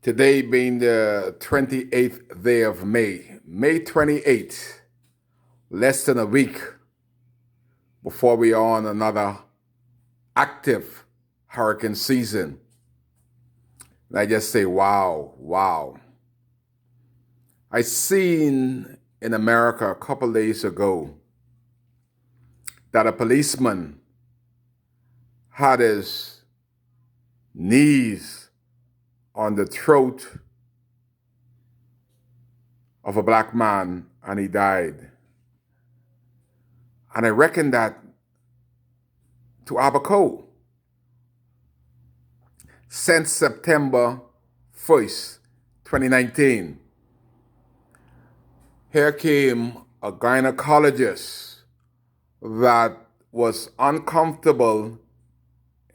Today being the 28th day of May, May 28th, less than a week before we are on another active hurricane season. And I just say, wow, wow. I seen in America a couple days ago that a policeman had his knees on the throat of a black man and he died. And I reckon that to Abaco, since September 1st, 2019, here came a gynecologist that was uncomfortable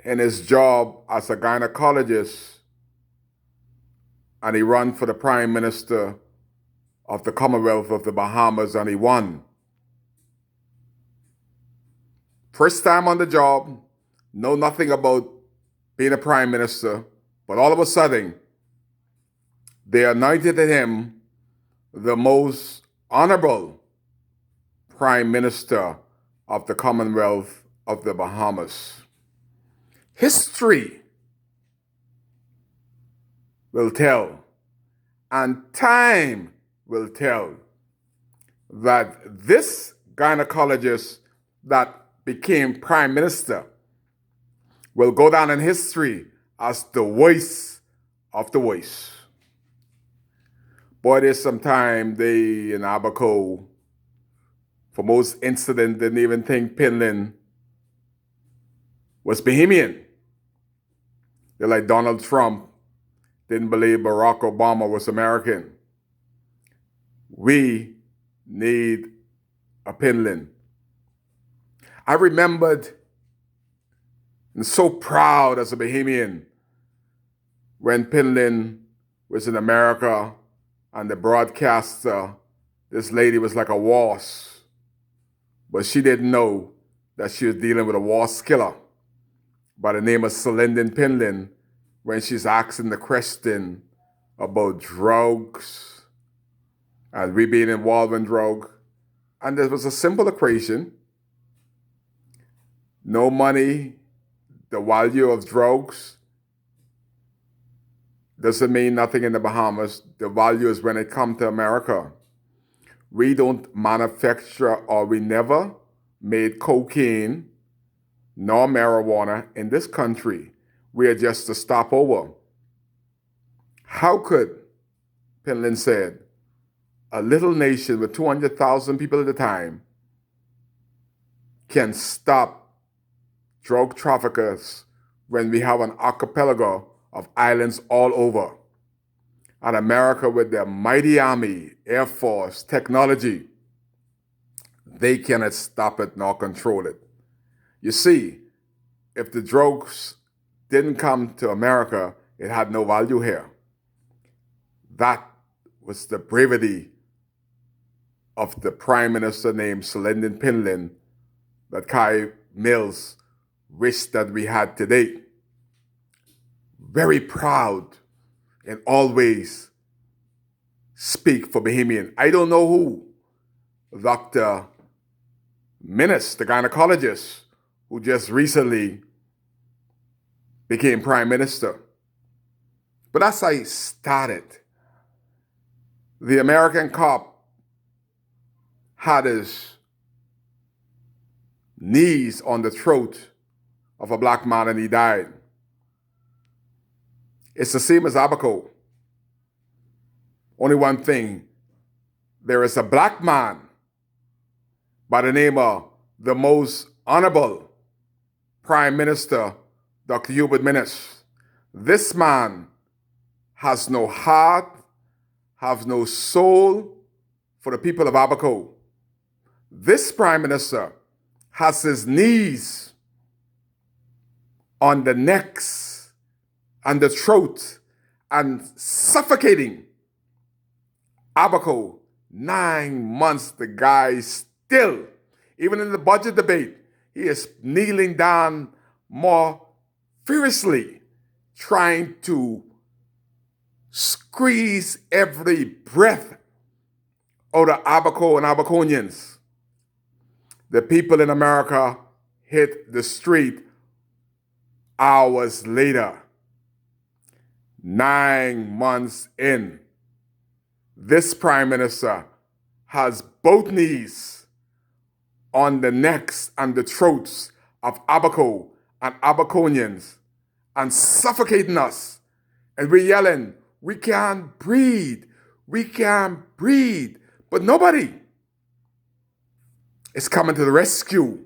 in his job as a gynecologist, and he ran for the Prime Minister of the Commonwealth of the Bahamas and he won. First time on the job, know nothing about being a Prime Minister, but all of a sudden, they anointed him the most honorable Prime Minister of the Commonwealth of the Bahamas. History will tell, and time will tell, that this gynecologist that became Prime Minister will go down in history as the voice of the voice. Boy, there's some time they in Abaco, for most incident, didn't even think Pinlin was Bahamian. They're like Donald Trump didn't believe Barack Obama was American. We need a Pinlin. I remembered and so proud as a Bahamian when Pinlin was in America and the broadcaster, this lady was like a wasp, but she didn't know that she was dealing with a wasp killer by the name of Celine Pinlin when she's asking the question about drugs and we being involved in drug. And there was a simple equation. No money, the value of drugs, doesn't mean nothing in the Bahamas. The value is when it comes to America. We don't manufacture or we never made cocaine nor marijuana in this country. We are just a stopover. How could, Pinlin said, a little nation with 200,000 people at the time can stop drug traffickers when we have an archipelago of islands all over? And America with their mighty army, air force, technology, they cannot stop it nor control it. You see, if the drugs didn't come to America, it had no value here. That was the bravery of the Prime Minister named Celine Pinlin that Kai Mills wished that we had today. Very proud and always speak for Bahamian. I don't know who, Dr. Minnis, the gynecologist, who just recently became Prime Minister. But as I started, the American cop had his knees on the throat of a black man and he died. It's the same as Abaco. Only one thing, there is a black man by the name of the most honorable Prime Minister, Dr. Hubert Minnis. This man has no heart, has no soul for the people of Abaco. This Prime Minister has his knees on the necks and the throat and suffocating Abaco. 9 months, the guy still, even in the budget debate, he is kneeling down more furiously, trying to squeeze every breath out of Abaco and Abaconians. The people in America hit the street hours later. 9 months in, this Prime Minister has both knees on the necks and the throats of Abaco and Abaconians and suffocating us. And we're yelling, we can't breathe, we can't breathe. But nobody is coming to the rescue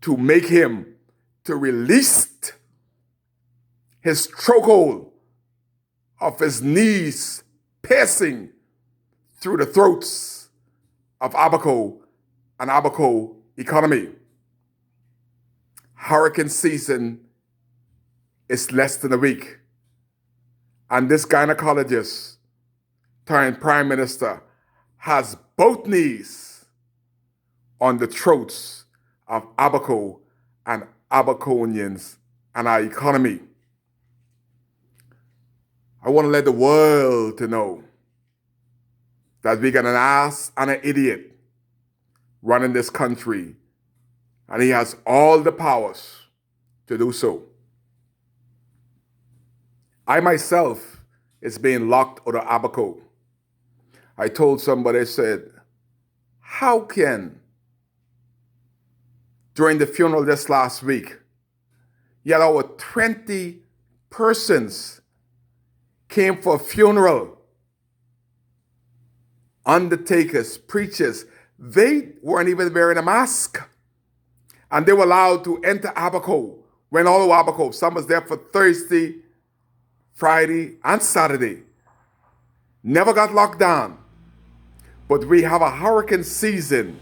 to make him, to release his chokehold of his knees piercing through the throats of Abaco and Abaco economy. Hurricane season is less than a week. And this gynecologist turned Prime Minister has both knees on the throats of Abaco and Abaconians and our economy. I want to let the world to know that we got an ass and an idiot running this country, and he has all the powers to do so. I myself is being locked out of Abaco. I told somebody, I said, how can, during the funeral this last week, yet over 20 persons came for a funeral, undertakers, preachers, they weren't even wearing a mask. And they were allowed to enter Abaco, went all over Abaco. Some was there for Thursday, Friday, and Saturday. Never got locked down. But we have a hurricane season,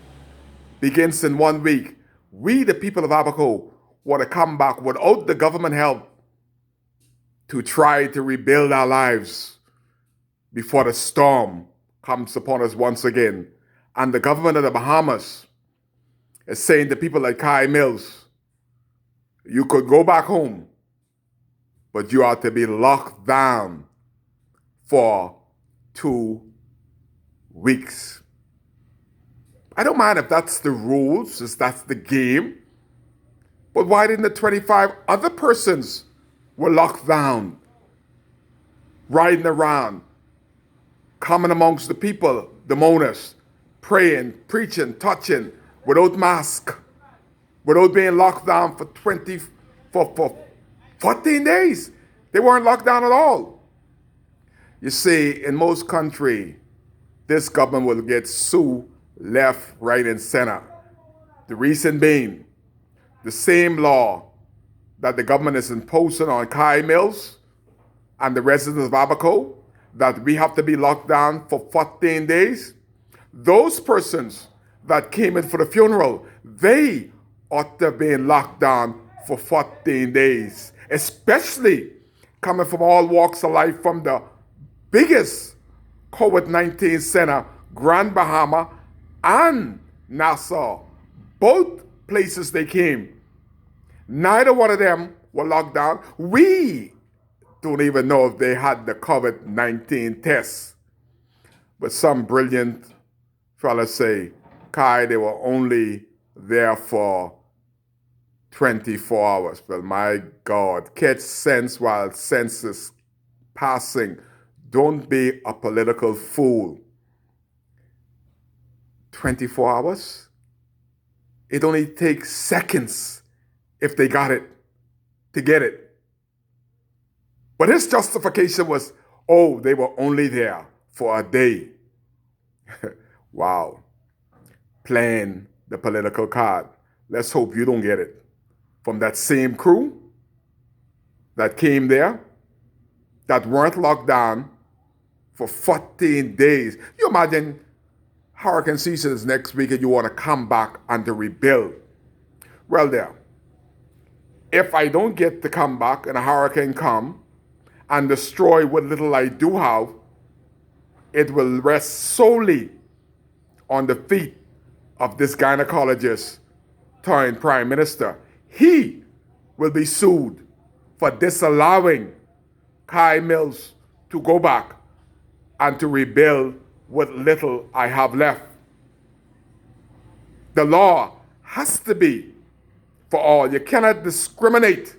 begins in 1 week. We, the people of Abaco, want to come back without the government help to try to rebuild our lives before the storm comes upon us once again. And the government of the Bahamas is saying to people like Kai Mills, you could go back home, but you are to be locked down for 2 weeks. I don't mind if that's the rules, if that's the game, but why didn't the 25 other persons were locked down, riding around, coming amongst the people, the mourners, praying, preaching, touching, without mask, without being locked down for 14 days. They weren't locked down at all. You see, in most countries, this government will get sued left, right, and center. The reason being, the same law that the government is imposing on Kai Mills and the residents of Abaco, that we have to be locked down for 14 days, those persons that came in for the funeral, they ought to be locked down for 14 days, especially coming from all walks of life, from the biggest COVID-19 center, Grand Bahama and Nassau. Both places they came. Neither one of them were locked down. We don't even know if they had the COVID-19 test. But some brilliant fellas say, Kai, they were only there for 24 hours. Well, my God, catch sense while sense is passing. Don't be a political fool. 24 hours? It only takes seconds if they got it, to get it. But his justification was, oh, they were only there for a day. Wow. Playing the political card. Let's hope you don't get it. From that same crew that came there, that weren't locked down for 14 days. You imagine hurricane season is next week and you want to come back and to rebuild. Well, there. If I don't get to come back and a hurricane come and destroy what little I do have, it will rest solely on the feet of this gynecologist turned Prime Minister. He will be sued for disallowing Kai Mills to go back and to rebuild what little I have left. The law has to be for all. You cannot discriminate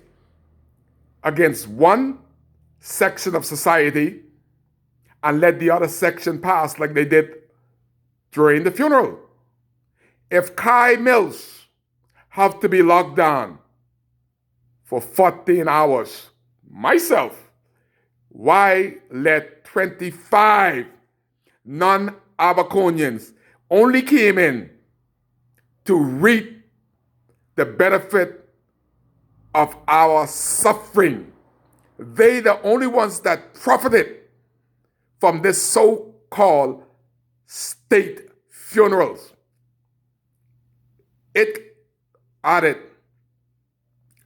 against one section of society and let the other section pass like they did during the funeral. If Kai Mills have to be locked down for 14 hours, myself, why let 25 non-Abaconians only came in to reap the benefit of our suffering? They the only ones that profited from this so-called state funerals. It added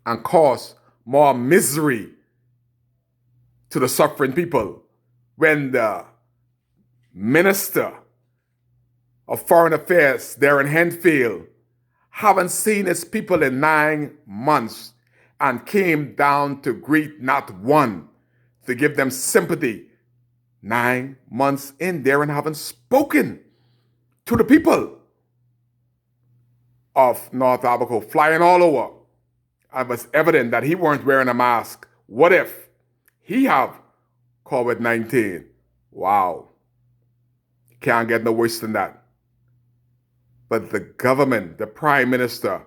and caused more misery to the suffering people when the Minister of Foreign Affairs, Darren Henfield, haven't seen his people in 9 months and came down to greet not one, to give them sympathy. 9 months in, Darren haven't spoken to the people of North Abaco, flying all over. It was evident that he weren't wearing a mask. What if he have COVID-19? Wow. Can't get no worse than that. But the government, the Prime Minister,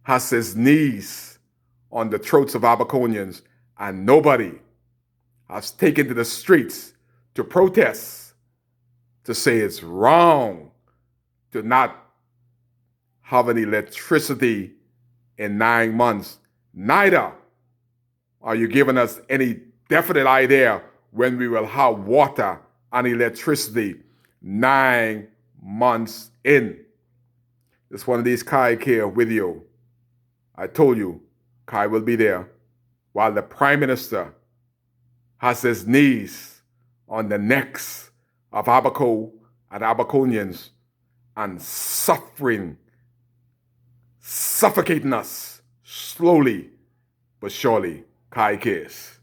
has his knees on the throats of Abaconians, and nobody has taken to the streets to protest, to say it's wrong to not have any electricity in 9 months. Neither are you giving us any definite idea when we will have water and electricity 9 months in. It's one of these Kai care with you. I told you, Kai will be there while the Prime Minister has his knees on the necks of Abaco and Abaconians and suffocating us slowly but surely. Kai cares.